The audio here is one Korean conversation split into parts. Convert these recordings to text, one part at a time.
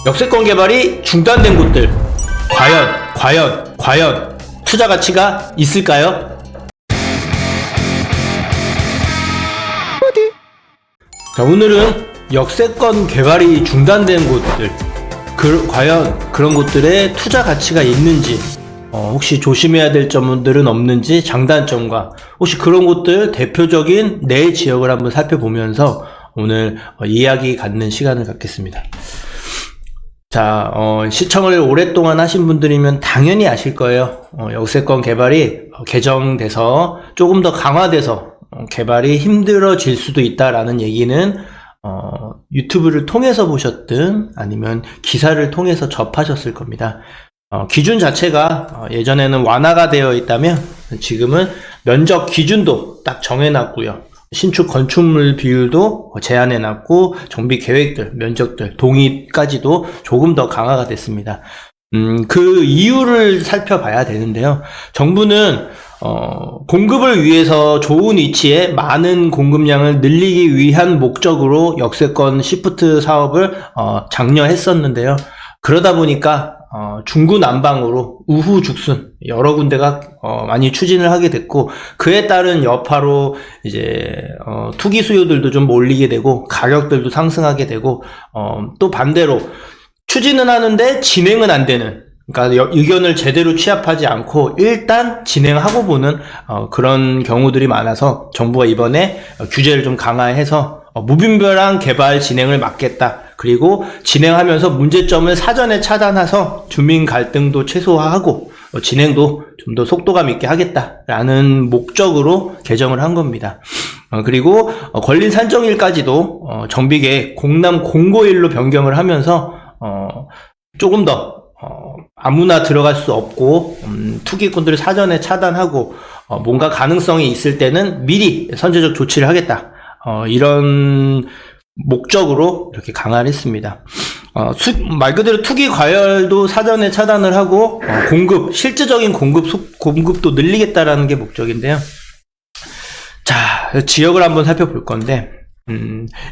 역세권 개발이 중단된 곳들 과연 투자 가치가 있을까요? 자, 오늘은 역세권 개발이 중단된 곳들 과연 그런 곳들에 투자 가치가 있는지, 혹시 조심해야 될 점들은 없는지, 장단점과 혹시 그런 곳들 대표적인 내 지역을 한번 살펴보면서 오늘 이야기 갖는 시간을 갖겠습니다. 자, 시청을 오랫동안 하신 분들이면 당연히 아실 거예요. 역세권 개발이 개정돼서 조금 더 강화돼서 개발이 힘들어질 수도 있다라는 얘기는 유튜브를 통해서 보셨든 아니면 기사를 통해서 접하셨을 겁니다. 기준 자체가 예전에는 완화가 되어 있다면 지금은 면적 기준도 딱 정해놨고요. 신축 건축물 비율도 제한해놨고 정비 계획들, 면적들, 동의까지도 조금 더 강화가 됐습니다. 그 이유를 살펴봐야 되는데요. 정부는 공급을 위해서 좋은 위치에 많은 공급량을 늘리기 위한 목적으로 역세권 시프트 사업을 장려했었는데요. 그러다 보니까 중구난방으로 우후죽순 여러 군데가 많이 추진을 하게 됐고, 그에 따른 여파로 이제 투기 수요들도 좀 몰리게 되고 가격들도 상승하게 되고, 또 반대로 추진은 하는데 진행은 안 되는, 그러니까 의견을 제대로 취합하지 않고 일단 진행하고 보는 그런 경우들이 많아서 정부가 이번에 규제를 좀 강화해서 무분별한 개발 진행을 막겠다. 그리고 진행하면서 문제점을 사전에 차단해서 주민 갈등도 최소화하고 진행도 좀 더 속도감 있게 하겠다라는 목적으로 개정을 한 겁니다. 그리고 권리 산정일까지도 정비계획 공남 공고일로 변경을 하면서 조금 더 아무나 들어갈 수 없고 투기꾼들을 사전에 차단하고 뭔가 가능성이 있을 때는 미리 선제적 조치를 하겠다. 이런 목적으로 이렇게 강화를 했습니다. 말 그대로 투기 과열도 사전에 차단을 하고 실질적인 공급도 늘리겠다라는 게 목적인데요. 자, 지역을 한번 살펴볼 건데,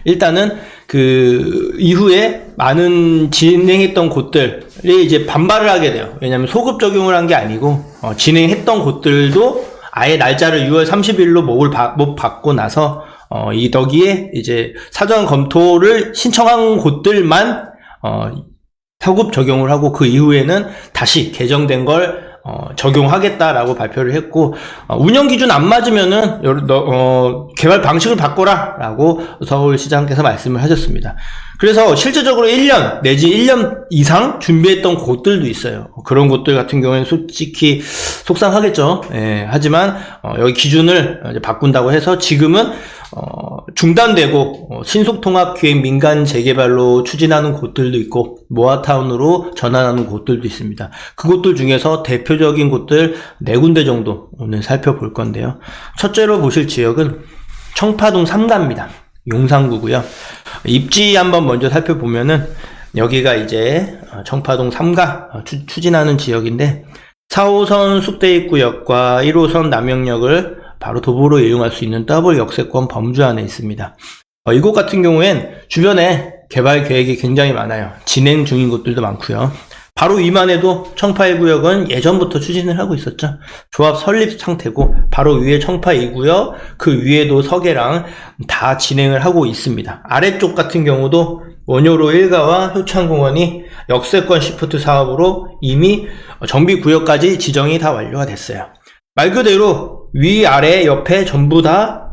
일단은 그 이후에 많은 진행했던 곳들이 이제 반발을 하게 돼요. 왜냐면 소급 적용을 한 게 아니고 진행했던 곳들도 아예 날짜를 6월 30일로 못 받고 나서 여기에 이제 사전 검토를 신청한 곳들만 소급 적용을 하고, 그 이후에는 다시 개정된 걸 적용하겠다라고 발표를 했고, 운영 기준 안 맞으면은 개발 방식을 바꿔라 라고 서울시장께서 말씀을 하셨습니다. 그래서 실제적으로 1년 내지 1년 이상 준비했던 곳들도 있어요. 그런 곳들 같은 경우에는 솔직히 속상하겠죠. 예, 하지만 여기 기준을 이제 바꾼다고 해서 지금은 중단되고 신속통합기획 민간 재개발로 추진하는 곳들도 있고 모아타운으로 전환하는 곳들도 있습니다. 그곳들 중에서 대표적인 곳들 4군데 정도 오늘 살펴볼 건데요. 첫째로 보실 지역은 청파동 3가입니다. 용산구고요. 입지 한번 먼저 살펴보면은 여기가 이제 청파동 3가 추진하는 지역인데, 4호선 숙대입구역과 1호선 남영역을 바로 도보로 이용할 수 있는 더블 역세권 범주 안에 있습니다. 이곳 같은 경우엔 주변에 개발 계획이 굉장히 많아요. 진행 중인 곳들도 많고요. 바로 위만 해도 청파 1구역은 예전부터 추진을 하고 있었죠. 조합 설립 상태고, 바로 위에 청파 2구역, 그 위에도 서계랑 다 진행을 하고 있습니다. 아래쪽 같은 경우도 원효로 1가와 효창공원이 역세권 시프트 사업으로 이미 정비구역까지 지정이 다 완료가 됐어요. 말 그대로 위, 아래, 옆에 전부 다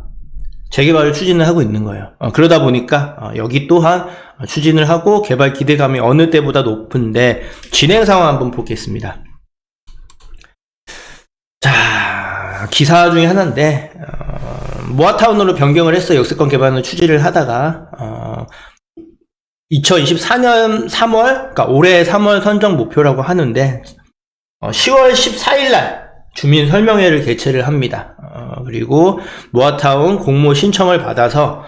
재개발을 추진을 하고 있는 거예요. 그러다 보니까 여기 또한 추진을 하고 개발 기대감이 어느 때보다 높은데, 진행 상황 한번 보겠습니다. 자, 기사 중에 하나인데, 모아타운으로 변경을 해서 역세권 개발을 추진을 하다가 2024년 3월, 그러니까 올해 3월 선정 목표라고 하는데 10월 14일날 주민 설명회를 개최를 합니다. 그리고 모아타운 공모 신청을 받아서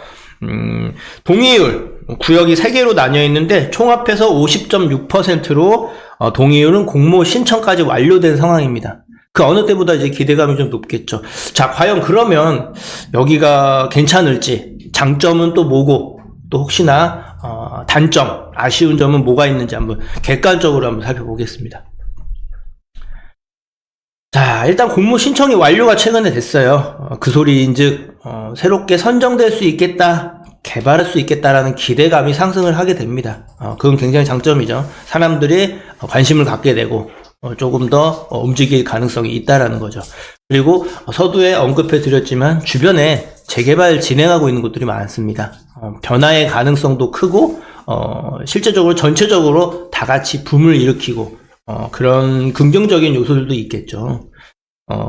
동의율, 구역이 3개로 나뉘어 있는데 총합해서 50.6%로 동의율은 공모 신청까지 완료된 상황입니다. 그 어느 때보다 이제 기대감이 좀 높겠죠. 자, 과연 그러면 여기가 괜찮을지, 장점은 또 뭐고, 또 혹시나 단점, 아쉬운 점은 뭐가 있는지 한번 객관적으로 한번 살펴보겠습니다. 자, 일단 공모 신청이 완료가 최근에 됐어요. 그 소리인즉 새롭게 선정될 수 있겠다, 개발할 수 있겠다라는 기대감이 상승을 하게 됩니다. 그건 굉장히 장점이죠. 사람들이 관심을 갖게 되고 조금 더 움직일 가능성이 있다라는 거죠. 그리고 서두에 언급해 드렸지만 주변에 재개발 진행하고 있는 곳들이 많습니다. 변화의 가능성도 크고 실제적으로 전체적으로 다 같이 붐을 일으키고 그런 긍정적인 요소들도 있겠죠.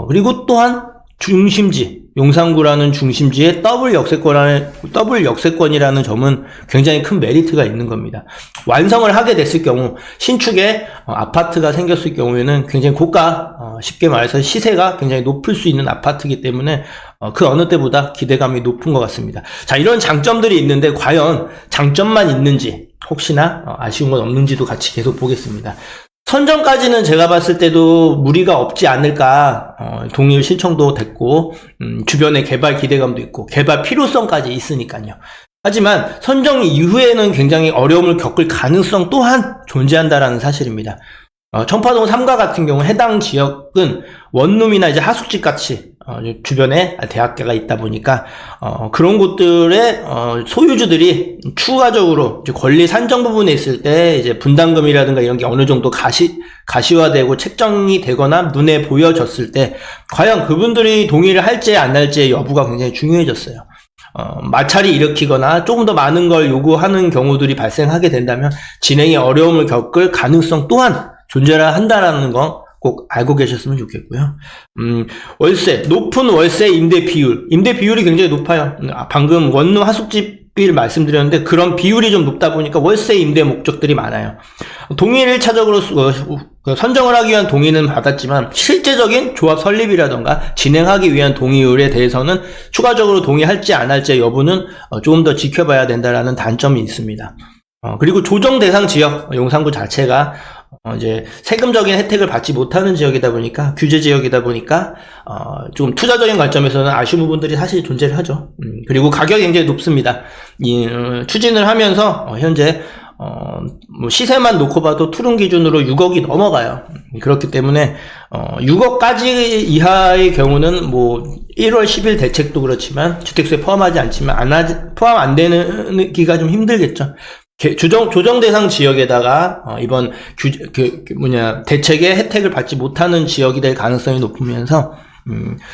그리고 또한 중심지, 용산구라는 중심지에 더블 역세권이라는 점은 굉장히 큰 메리트가 있는 겁니다. 완성을 하게 됐을 경우, 신축에 아파트가 생겼을 경우에는 굉장히 고가, 쉽게 말해서 시세가 굉장히 높을 수 있는 아파트이기 때문에 그 어느 때보다 기대감이 높은 것 같습니다. 자, 이런 장점들이 있는데 과연 장점만 있는지, 혹시나 아쉬운 건 없는지도 같이 계속 보겠습니다. 선정까지는 제가 봤을 때도 무리가 없지 않을까. 동의율 신청도 됐고 주변에 개발 기대감도 있고 개발 필요성까지 있으니까요. 하지만 선정 이후에는 굉장히 어려움을 겪을 가능성 또한 존재한다라는 사실입니다. 청파동 3가 같은 경우 해당 지역은 원룸이나 이제 하숙집 같이 주변에 대학가가 있다 보니까 그런 곳들의 소유주들이 추가적으로 이제 권리 산정 부분에 있을 때 이제 분담금이라든가 이런 게 어느 정도 가시화되고 책정이 되거나 눈에 보여졌을 때 과연 그분들이 동의를 할지 안 할지의 여부가 굉장히 중요해졌어요. 마찰이 일으키거나 조금 더 많은 걸 요구하는 경우들이 발생하게 된다면 진행에 어려움을 겪을 가능성 또한 존재를 한다라는 거 꼭 알고 계셨으면 좋겠고요. 월세, 높은 월세 임대 비율이 굉장히 높아요. 방금 원룸 하숙집을 말씀드렸는데 그런 비율이 좀 높다 보니까 월세 임대 목적들이 많아요. 동의를 1차적으로 선정을 하기 위한 동의는 받았지만 실제적인 조합 설립이라던가 진행하기 위한 동의율에 대해서는 추가적으로 동의할지 안 할지의 여부는 조금 더 지켜봐야 된다라는 단점이 있습니다. 그리고 조정 대상 지역, 용산구 자체가 이제 세금적인 혜택을 받지 못하는 지역이다 보니까, 규제 지역이다 보니까 좀 투자적인 관점에서는 아쉬운 부분들이 사실 존재를 하죠. 그리고 가격이 굉장히 높습니다. 추진을 하면서 현재 뭐 시세만 놓고 봐도 투룸 기준으로 6억이 넘어가요. 그렇기 때문에 6억까지 이하의 경우는 뭐 1월 10일 대책도 그렇지만 주택수에 포함하지 않지만 포함 안 되기가 좀 힘들겠죠. 조정 대상 지역에다가 이번 대책의 혜택을 받지 못하는 지역이 될 가능성이 높으면서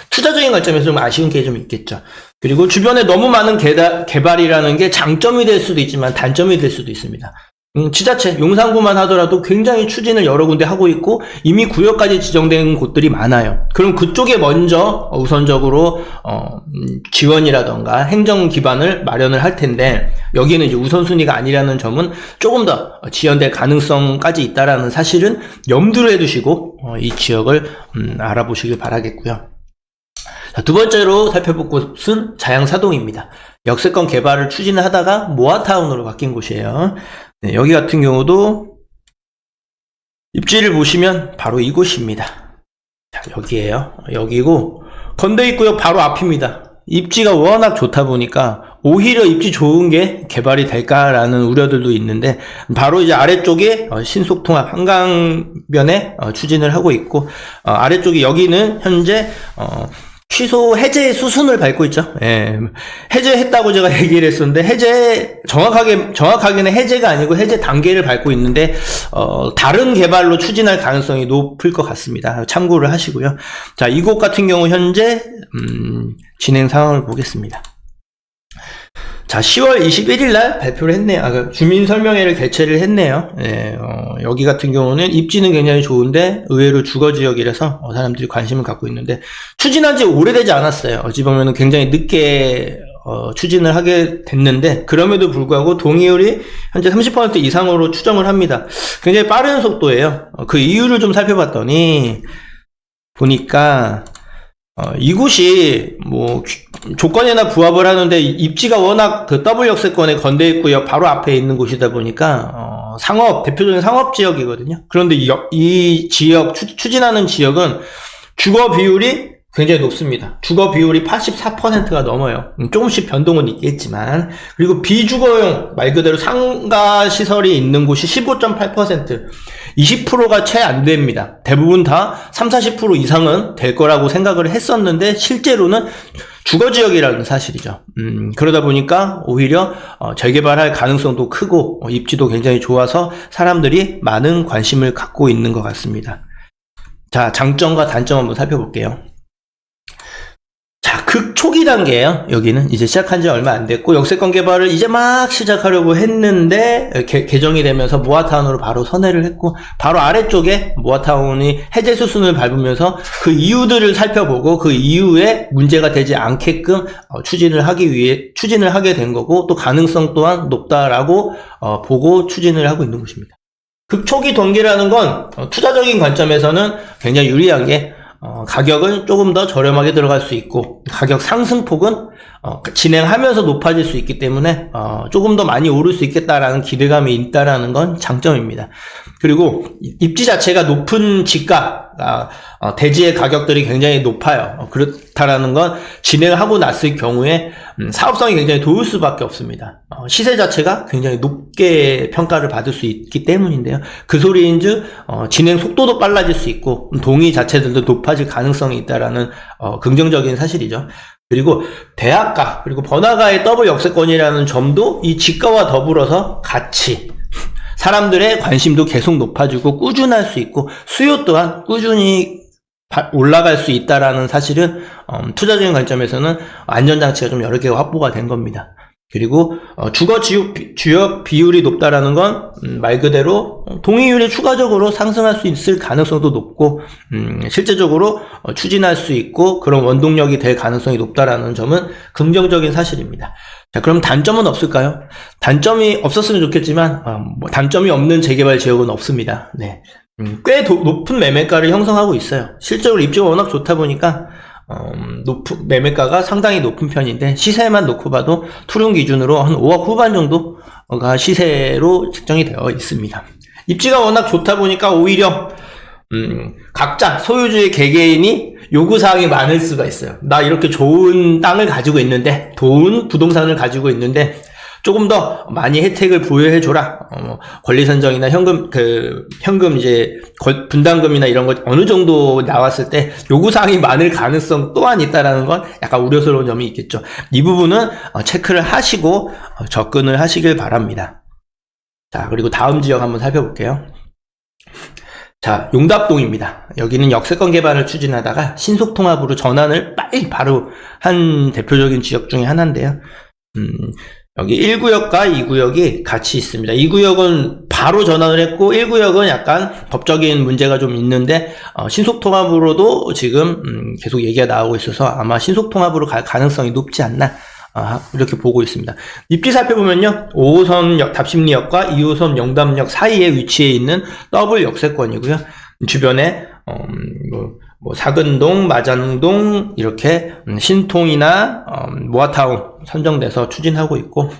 투자적인 관점에서 좀 아쉬운 게 좀 있겠죠. 그리고 주변에 너무 많은 개발이라는 게 장점이 될 수도 있지만 단점이 될 수도 있습니다. 지자체, 용산구만 하더라도 굉장히 추진을 여러 군데 하고 있고 이미 구역까지 지정된 곳들이 많아요. 그럼 그쪽에 먼저 우선적으로 지원이라던가 행정 기반을 마련을 할 텐데 여기는 이제 우선순위가 아니라는 점은 조금 더 지연될 가능성까지 있다라는 사실은 염두를 해두시고 이 지역을 알아보시길 바라겠고요. 자, 두 번째로 살펴볼 곳은 자양사동입니다. 역세권 개발을 추진을 하다가 모아타운으로 바뀐 곳이에요. 네, 여기 같은 경우도 입지를 보시면 바로 이곳입니다. 자, 여기에요. 여기고 건대입구역 바로 앞입니다. 입지가 워낙 좋다 보니까 오히려 입지 좋은 게 개발이 될까라는 우려들도 있는데 바로 이제 아래쪽에 신속통합 한강변에 추진을 하고 있고 아래쪽에 여기는 현재 취소 해제 수순을 밟고 있죠. 예. 해제했다고 제가 얘기를 했었는데 정확하게는 해제가 아니고 해제 단계를 밟고 있는데 다른 개발로 추진할 가능성이 높을 것 같습니다. 참고를 하시고요. 자, 이곳 같은 경우 현재 진행 상황을 보겠습니다. 자, 10월 21일 날 발표를 했네요. 주민설명회를 개최를 했네요. 예, 여기 같은 경우는 입지는 굉장히 좋은데 의외로 주거지역이라서 사람들이 관심을 갖고 있는데 추진한 지 오래되지 않았어요. 어찌 보면 굉장히 늦게 추진을 하게 됐는데 그럼에도 불구하고 동의율이 현재 30% 이상으로 추정을 합니다. 굉장히 빠른 속도예요. 그 이유를 좀 살펴봤더니 보니까 이곳이 뭐 조건에나 부합을 하는데 입지가 워낙 그 더블 역세권의 건대입구역 바로 앞에 있는 곳이다 보니까 대표적인 상업 지역이거든요. 그런데 이 지역 추진하는 지역은 주거 비율이 굉장히 높습니다. 주거 비율이 84%가 넘어요. 조금씩 변동은 있겠지만. 그리고 비주거용 말 그대로 상가 시설이 있는 곳이 15.8%, 20%가 채 안 됩니다. 대부분 다 30-40% 이상은 될 거라고 생각을 했었는데 실제로는 주거지역이라는 사실이죠. 그러다 보니까 오히려 재개발할 가능성도 크고 입지도 굉장히 좋아서 사람들이 많은 관심을 갖고 있는 것 같습니다. 자, 장점과 단점 한번 살펴볼게요. 자, 극초기 단계예요. 여기는 이제 시작한 지 얼마 안 됐고 역세권 개발을 이제 막 시작하려고 했는데 개정이 되면서 모아타운으로 바로 선회를 했고, 바로 아래쪽에 모아타운이 해제 수순을 밟으면서 그 이유들을 살펴보고 그 이후에 문제가 되지 않게끔 추진을 하게 된 거고, 또 가능성 또한 높다라고 보고 추진을 하고 있는 것입니다. 극초기 동기라는 건 투자적인 관점에서는 굉장히 유리한 게 가격은 조금 더 저렴하게 들어갈 수 있고, 가격 상승폭은 진행하면서 높아질 수 있기 때문에 조금 더 많이 오를 수 있겠다라는 기대감이 있다라는 건 장점입니다. 그리고 입지 자체가 높은 지가, 대지의 가격들이 굉장히 높아요. 그렇다라는 건 진행하고 났을 경우에 사업성이 굉장히 좋을 수밖에 없습니다. 시세 자체가 굉장히 높게 평가를 받을 수 있기 때문인데요. 그 소리인즉 진행 속도도 빨라질 수 있고 동의 자체들도 높아질 가능성이 있다라는 긍정적인 사실이죠. 그리고 대학가 그리고 번화가의 더블 역세권이라는 점도 이 지가와 더불어서 같이 사람들의 관심도 계속 높아지고 꾸준할 수 있고 수요 또한 꾸준히 올라갈 수 있다라는 사실은 투자적인 관점에서는 안전장치가 좀 여러 개가 확보가 된 겁니다. 그리고 주거 지역 비율이 높다라는 건 말 그대로 동의율이 추가적으로 상승할 수 있을 가능성도 높고 실제적으로 추진할 수 있고 그런 원동력이 될 가능성이 높다라는 점은 긍정적인 사실입니다. 자, 그럼 단점은 없을까요? 단점이 없었으면 좋겠지만 단점이 없는 재개발 지역은 없습니다. 네. 꽤 높은 매매가를 형성하고 있어요. 실제로 입지가 워낙 좋다 보니까 매매가가 상당히 높은 편인데, 시세만 놓고 봐도 투룸 기준으로 한 5억 후반 정도가 시세로 책정이 되어 있습니다. 입지가 워낙 좋다 보니까 오히려 각자 소유주의 개개인이 요구사항이 많을 수가 있어요. 나 이렇게 좋은 땅을 가지고 있는데, 좋은 부동산을 가지고 있는데 조금 더 많이 혜택을 부여해줘라. 권리선정이나 현금 이제 분담금이나 이런 것 어느 정도 나왔을 때 요구사항이 많을 가능성 또한 있다라는 건 약간 우려스러운 점이 있겠죠. 이 부분은 체크를 하시고 접근을 하시길 바랍니다. 자, 그리고 다음 지역 한번 살펴볼게요. 자, 용답동입니다. 여기는 역세권 개발을 추진하다가 신속통합으로 전환을 바로 한 대표적인 지역 중에 하나인데요. 여기 1구역과 2구역이 같이 있습니다. 2구역은 바로 전환을 했고 1구역은 약간 법적인 문제가 좀 있는데 신속통합으로도 지금 계속 얘기가 나오고 있어서 아마 신속통합으로 갈 가능성이 높지 않나 이렇게 보고 있습니다. 입지 살펴보면요, 5호선 답심리역과 2호선 영담역 사이에 위치해 있는 더블 역세권이고요. 주변에 사근동, 마장동 이렇게 신통이나 모아타운 선정돼서 추진하고 있고,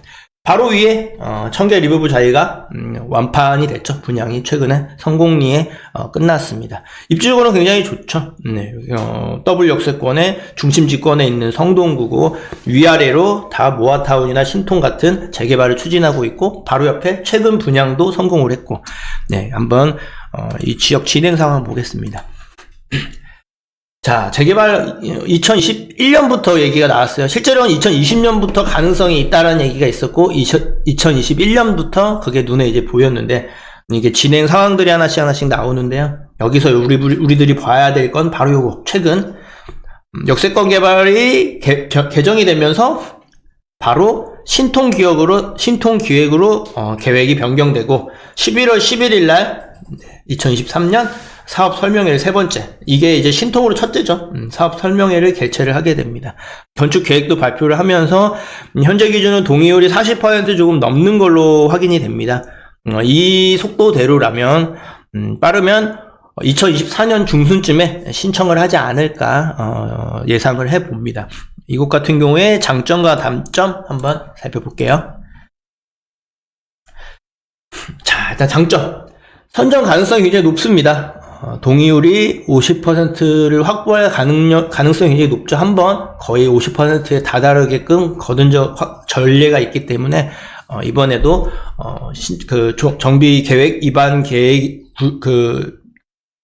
바로 위에 청계 리버브 자이가 완판이 됐죠. 분양이 최근에 성공리에 끝났습니다. 입지적으로는 굉장히 좋죠. 네, 더블 역세권의 중심 지권에 있는 성동구고 위아래로 다 모아타운이나 신통 같은 재개발을 추진하고 있고, 바로 옆에 최근 분양도 성공을 했고, 네, 한번 이 지역 진행 상황 보겠습니다. 자, 재개발 2021년부터 얘기가 나왔어요. 실제로는 2020년부터 가능성이 있다는 얘기가 있었고 2021년부터 그게 눈에 이제 보였는데, 이게 진행 상황들이 하나씩 나오는데요. 여기서 우리들이 봐야 될 건 바로 요거, 최근 역세권 개발이 개정이 되면서 바로 신통기획으로 계획이 변경되고 11월 11일 날 2023년 사업 설명회를 세 번째, 이게 이제 신통으로 첫째죠. 사업 설명회를 개최를 하게 됩니다. 건축 계획도 발표를 하면서 현재 기준은 동의율이 40% 조금 넘는 걸로 확인이 됩니다. 이 속도대로라면 빠르면 2024년 중순쯤에 신청을 하지 않을까 예상을 해봅니다. 이곳 같은 경우에 장점과 단점 한번 살펴볼게요. 자, 일단 장점. 선정 가능성이 굉장히 높습니다. 동의율이 50%를 확보할 가능성이 굉장히 높죠. 한번 거의 50%에 다다르게끔 거둔 전례가 있기 때문에 이번에도 정비 계획 위반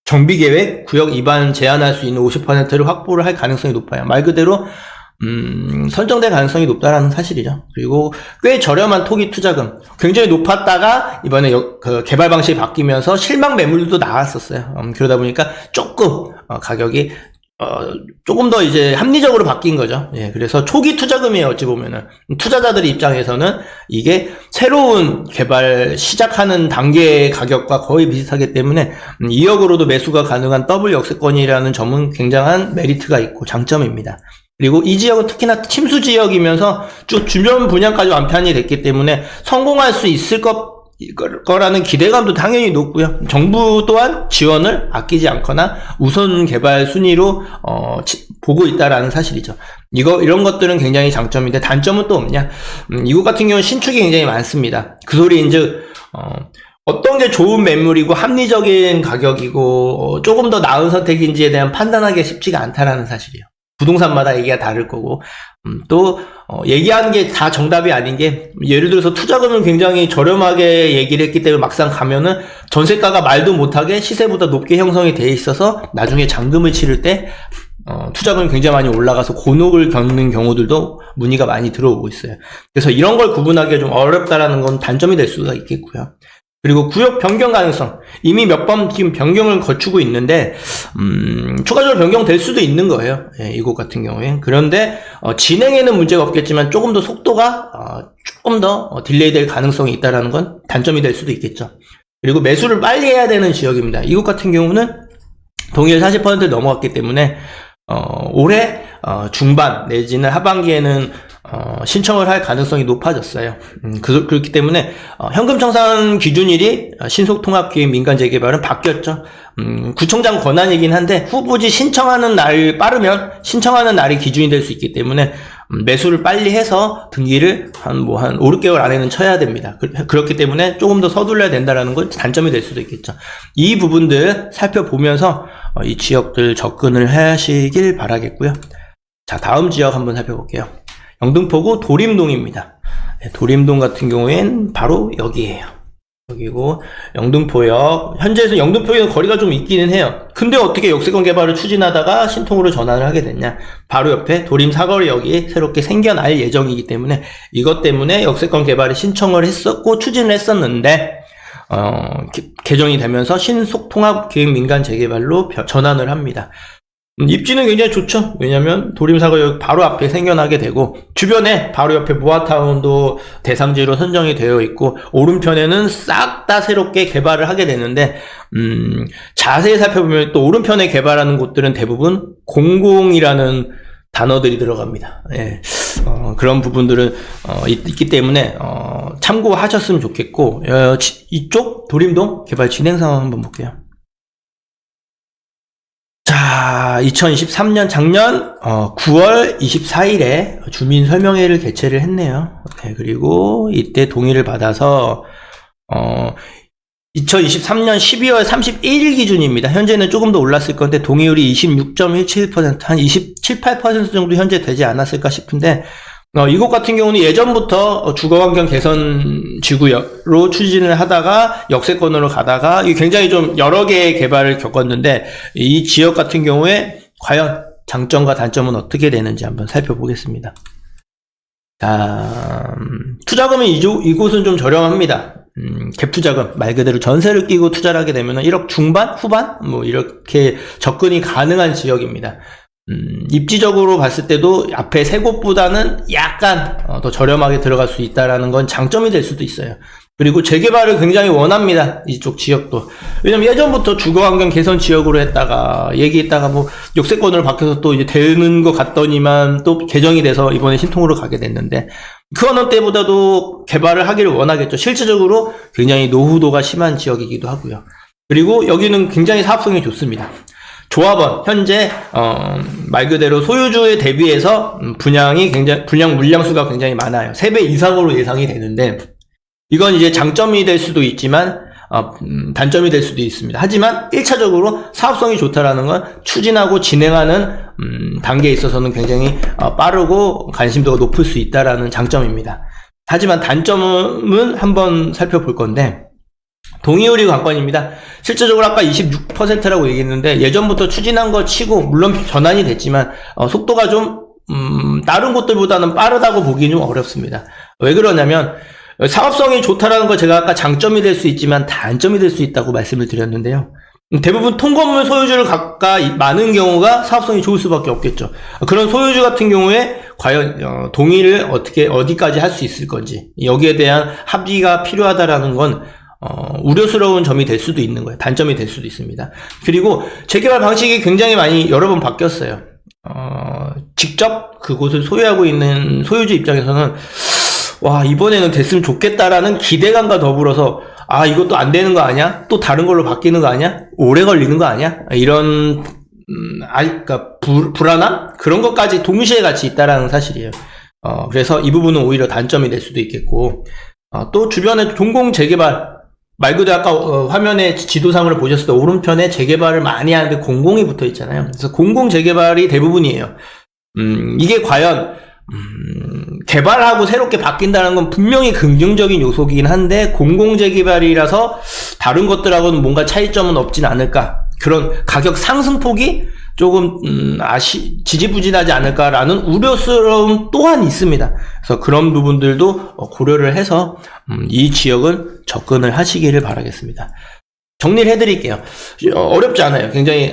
정비 계획 구역 위반 제한할 수 있는 50%를 확보를 할 가능성이 높아요. 말 그대로 선정될 가능성이 높다라는 사실이죠. 그리고 꽤 저렴한 토기 투자금 굉장히 높았다가 이번에 개발 방식이 바뀌면서 실망 매물도 나왔었어요. 그러다 보니까 조금 가격이 조금 더 이제 합리적으로 바뀐 거죠. 예, 그래서 초기 투자금이에요. 어찌 보면은 투자자들 입장에서는 이게 새로운 개발 시작하는 단계의 가격과 거의 비슷하기 때문에 2억으로도 매수가 가능한 더블 역세권이라는 점은 굉장한 메리트가 있고 장점입니다. 그리고 이 지역은 특히나 침수 지역이면서 쭉 주변 분양까지 완판이 됐기 때문에 성공할 수 있을 거라는 기대감도 당연히 높고요. 정부 또한 지원을 아끼지 않거나 우선 개발 순위로 보고 있다라는 사실이죠. 이런 것들은 굉장히 장점인데 단점은 또 없냐? 이곳 같은 경우는 신축이 굉장히 많습니다. 그 소리인즉 어떤 게 좋은 매물이고 합리적인 가격이고 조금 더 나은 선택인지에 대한 판단하기가 쉽지가 않다라는 사실이에요. 부동산마다 얘기가 다를 거고 또 얘기하는 게 다 정답이 아닌 게 예를 들어서 투자금을 굉장히 저렴하게 얘기를 했기 때문에 막상 가면은 전세가가 말도 못하게 시세보다 높게 형성이 돼 있어서 나중에 잔금을 치를 때 투자금이 굉장히 많이 올라가서 곤혹을 겪는 경우들도 문의가 많이 들어오고 있어요. 그래서 이런 걸 구분하기가 좀 어렵다라는 건 단점이 될 수가 있겠고요. 그리고 구역 변경 가능성 이미 몇 번 지금 변경을 거치고 있는데 추가적으로 변경될 수도 있는 거예요. 예, 이곳 같은 경우에. 그런데 진행에는 문제가 없겠지만 조금 더 속도가 조금 더 딜레이 될 가능성이 있다는 건 단점이 될 수도 있겠죠. 그리고 매수를 빨리 해야 되는 지역입니다. 이곳 같은 경우는 동의율 40%를 넘어갔기 때문에 올해 중반 내지는 하반기에는 신청을 할 가능성이 높아졌어요. 그렇기 때문에 현금 청산 기준일이 신속통합기획 민간재개발은 바뀌었죠. 구청장 권한이긴 한데 후보지 신청하는 날 빠르면 신청하는 날이 기준이 될 수 있기 때문에 매수를 빨리 해서 등기를 한 5, 6개월 안에는 쳐야 됩니다. 그렇기 때문에 조금 더 서둘러야 된다는 건 단점이 될 수도 있겠죠. 이 부분들 살펴보면서 이 지역들 접근을 하시길 바라겠고요. 자, 다음 지역 한번 살펴볼게요. 영등포구 도림동입니다. 도림동 같은 경우엔 바로 여기에요. 여기고 영등포역 현재에서 영등포역은 거리가 좀 있기는 해요. 근데 어떻게 역세권 개발을 추진하다가 신통으로 전환을 하게 됐냐? 바로 옆에 도림 사거리역이 새롭게 생겨날 예정이기 때문에 이것 때문에 역세권 개발을 신청을 했었고 추진을 했었는데 개정이 되면서 신속통합기획 민간재개발로 전환을 합니다. 입지는 굉장히 좋죠. 왜냐면 도림사거리역 바로 앞에 생겨나게 되고 주변에 바로 옆에 모아타운도 대상지로 선정이 되어 있고 오른편에는 싹 다 새롭게 개발을 하게 되는데 자세히 살펴보면 또 오른편에 개발하는 곳들은 대부분 공공이라는 단어들이 들어갑니다. 예. 그런 부분들은 있기 때문에 참고하셨으면 좋겠고 이쪽 도림동 개발 진행 상황 한번 볼게요. 자, 2023년 작년 9월 24일에 주민 설명회를 개최를 했네요. 네, 그리고 이때 동의를 받아서 2023년 12월 31일 기준입니다. 현재는 조금 더 올랐을 건데 동의율이 26.17%, 한 27, 8% 정도 현재 되지 않았을까 싶은데 이곳 같은 경우는 예전부터 주거환경 개선 지구로 추진을 하다가 역세권으로 가다가 굉장히 좀 여러 개의 개발을 겪었는데 이 지역 같은 경우에 과연 장점과 단점은 어떻게 되는지 한번 살펴보겠습니다. 자, 투자금은 이곳은 좀 저렴합니다. 갭 투자금 말 그대로 전세를 끼고 투자를 하게 되면 1억 중반, 후반 뭐 이렇게 접근이 가능한 지역입니다. 입지적으로 봤을 때도 앞에 세 곳보다는 약간 더 저렴하게 들어갈 수 있다라는 건 장점이 될 수도 있어요. 그리고 재개발을 굉장히 원합니다. 이쪽 지역도. 왜냐면 예전부터 주거환경 개선 지역으로 했다가 얘기했다가 뭐 역세권으로 바뀌어서 또 이제 되는 것 같더니만 또 개정이 돼서 이번에 신통으로 가게 됐는데 그 어느 때보다도 개발을 하기를 원하겠죠. 실질적으로 굉장히 노후도가 심한 지역이기도 하고요. 그리고 여기는 굉장히 사업성이 좋습니다. 조합원 현재 말 그대로 소유주에 대비해서 분양 물량수가 굉장히 많아요. 3배 이상으로 예상이 되는데 이건 이제 장점이 될 수도 있지만 단점이 될 수도 있습니다. 하지만 1차적으로 사업성이 좋다라는 건 추진하고 진행하는 단계에 있어서는 굉장히 빠르고 관심도가 높을 수 있다라는 장점입니다. 하지만 단점은 한번 살펴볼 건데, 동의율이 관건입니다. 실질적으로 아까 26%라고 얘기했는데, 예전부터 추진한 거 치고 물론 전환이 됐지만 속도가 좀 다른 곳들보다는 빠르다고 보기 좀 어렵습니다. 왜 그러냐면, 사업성이 좋다라는 거 제가 아까 장점이 될 수 있지만 단점이 될 수 있다고 말씀을 드렸는데요. 대부분 통건물 소유주를 가까이 많은 경우가 사업성이 좋을 수밖에 없겠죠. 그런 소유주 같은 경우에 과연 동의를 어디까지 할 수 있을 건지, 여기에 대한 합의가 필요하다라는 건 우려스러운 점이 될 수도 있는 거예요. 단점이 될 수도 있습니다. 그리고 재개발 방식이 굉장히 많이 여러 번 바뀌었어요. 직접 그곳을 소유하고 있는 소유주 입장에서는 와, 이번에는 됐으면 좋겠다라는 기대감과 더불어서 이것도 안 되는 거 아니야? 또 다른 걸로 바뀌는 거 아니야? 오래 걸리는 거 아니야? 이런 그러니까 불안함? 그런 것까지 동시에 같이 있다라는 사실이에요. 그래서 이 부분은 오히려 단점이 될 수도 있겠고, 또 주변에 공공 재개발 말 그대로 아까 화면에 지도상으로 보셨을 때 오른편에 재개발을 많이 하는데 공공이 붙어 있잖아요. 그래서 공공 재개발이 대부분이에요. 이게 과연 개발하고 새롭게 바뀐다는 건 분명히 긍정적인 요소이긴 한데, 공공재개발이라서 다른 것들하고는 뭔가 차이점은 없진 않을까, 그런 가격 상승폭이 조금 지지부진하지 않을까라는 우려스러움 또한 있습니다. 그래서 그런 부분들도 고려를 해서 이 지역은 접근을 하시기를 바라겠습니다. 정리를 해드릴게요. 어렵지 않아요. 굉장히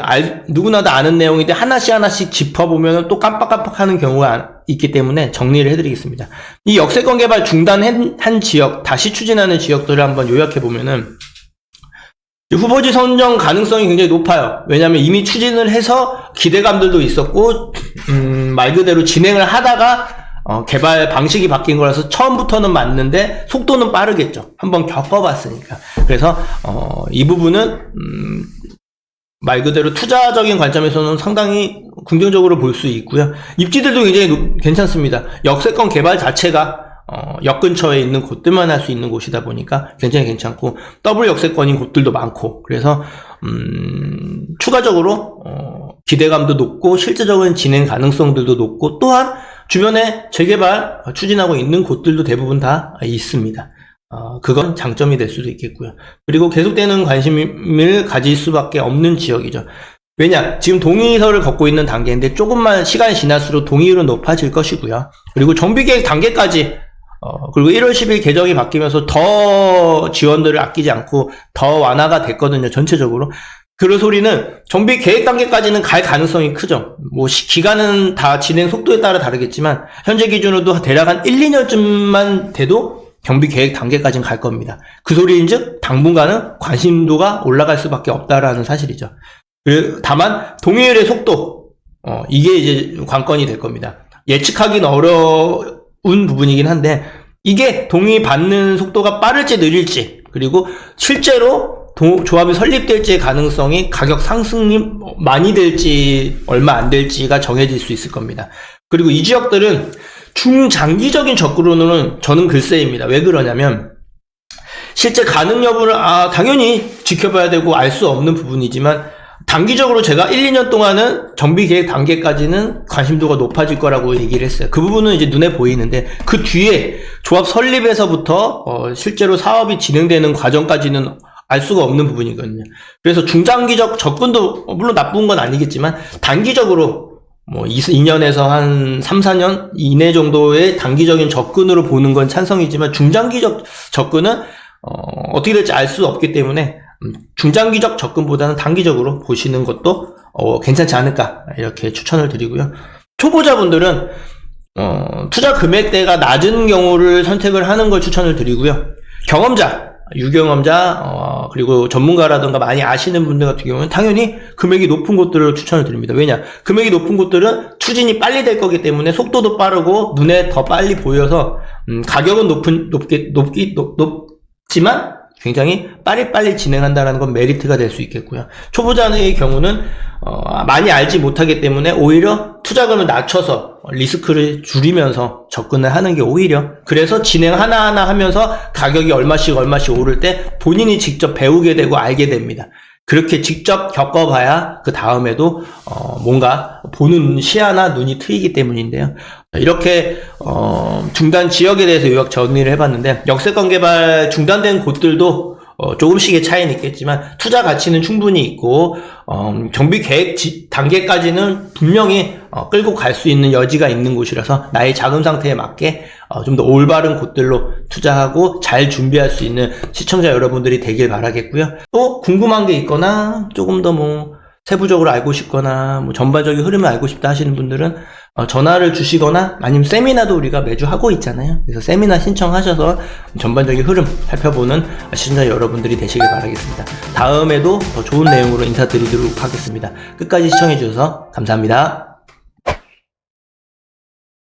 누구나 다 아는 내용인데 하나씩 짚어보면 또 깜빡깜빡하는 경우가 있기 때문에 정리를 해드리겠습니다. 이 역세권 개발 중단한 지역, 다시 추진하는 지역들을 한번 요약해보면은, 후보지 선정 가능성이 굉장히 높아요. 왜냐하면 이미 추진을 해서 기대감들도 있었고, 말 그대로 진행을 하다가 개발 방식이 바뀐 거라서 처음부터는 맞는데 속도는 빠르겠죠. 한번 겪어봤으니까. 그래서 이 부분은 말 그대로 투자적인 관점에서는 상당히 긍정적으로 볼 수 있고요. 입지들도 굉장히 괜찮습니다. 역세권 개발 자체가 역 근처에 있는 곳들만 할 수 있는 곳이다 보니까 굉장히 괜찮고, 더블 역세권인 곳들도 많고, 그래서 추가적으로 기대감도 높고 실제적인 진행 가능성들도 높고, 또한 주변에 재개발 추진하고 있는 곳들도 대부분 다 있습니다. 그건 장점이 될 수도 있겠고요. 그리고 계속되는 관심을 가질 수밖에 없는 지역이죠. 왜냐? 지금 동의서를 걷고 있는 단계인데 조금만 시간이 지날수록 동의율은 높아질 것이고요. 그리고 정비계획 단계까지 그리고 1월 10일 개정이 바뀌면서 더 지원들을 아끼지 않고 더 완화가 됐거든요. 전체적으로. 그 소리는 정비 계획 단계까지는 갈 가능성이 크죠. 기간은 다 진행 속도에 따라 다르겠지만 현재 기준으로도 대략 한 1, 2년쯤만 돼도 정비 계획 단계까지는 갈 겁니다. 그 소리인즉 당분간은 관심도가 올라갈 수밖에 없다라는 사실이죠. 다만 동의율의 속도, 이게 이제 관건이 될 겁니다. 예측하기는 어려운 부분이긴 한데, 이게 동의받는 속도가 빠를지 느릴지, 그리고 실제로 조합이 설립될지의 가능성이 가격 상승이 많이 될지 얼마 안 될지가 정해질 수 있을 겁니다. 그리고 이 지역들은 중장기적인 접근으로는 저는 글쎄입니다. 왜 그러냐면 실제 가능 여부를 당연히 지켜봐야 되고 알 수 없는 부분이지만, 단기적으로 제가 1, 2년 동안은 정비계획 단계까지는 관심도가 높아질 거라고 얘기를 했어요. 그 부분은 이제 눈에 보이는데, 그 뒤에 조합 설립에서부터 실제로 사업이 진행되는 과정까지는 알 수가 없는 부분이거든요. 그래서 중장기적 접근도 물론 나쁜 건 아니겠지만, 단기적으로 2년에서 한 3, 4년 이내 정도의 단기적인 접근으로 보는 건 찬성이지만, 중장기적 접근은 어떻게 될지 알 수 없기 때문에 중장기적 접근보다는 단기적으로 보시는 것도 괜찮지 않을까, 이렇게 추천을 드리고요. 초보자분들은 투자 금액대가 낮은 경우를 선택을 하는 걸 추천을 드리고요. 경험자, 유경험자, 그리고 전문가라든가 많이 아시는 분들 같은 경우는 당연히 금액이 높은 곳들을 추천을 드립니다. 왜냐? 금액이 높은 곳들은 추진이 빨리 될 거기 때문에 속도도 빠르고 눈에 더 빨리 보여서 가격은 높지만 굉장히 빨리빨리 진행한다는 건 메리트가 될 수 있겠고요. 초보자의 경우는 많이 알지 못하기 때문에 오히려 투자금을 낮춰서 리스크를 줄이면서 접근을 하는 게 오히려, 그래서 진행 하나하나 하면서 가격이 얼마씩 오를 때 본인이 직접 배우게 되고 알게 됩니다. 그렇게 직접 겪어봐야 그 다음에도 뭔가 보는 시야나 눈이 트이기 때문인데요. 이렇게 중단 지역에 대해서 요약 정리를 해봤는데, 역세권 개발 중단된 곳들도 조금씩의 차이는 있겠지만 투자 가치는 충분히 있고 정비 계획 단계까지는 분명히 끌고 갈 수 있는 여지가 있는 곳이라서 나의 자금 상태에 맞게 좀 더 올바른 곳들로 투자하고 잘 준비할 수 있는 시청자 여러분들이 되길 바라겠고요. 또 궁금한 게 있거나 조금 더 세부적으로 알고 싶거나 전반적인 흐름을 알고 싶다 하시는 분들은 전화를 주시거나 아니면 세미나도 우리가 매주 하고 있잖아요. 그래서 세미나 신청하셔서 전반적인 흐름 살펴보는 시청자 여러분들이 되시길 바라겠습니다. 다음에도 더 좋은 내용으로 인사드리도록 하겠습니다. 끝까지 시청해 주셔서 감사합니다.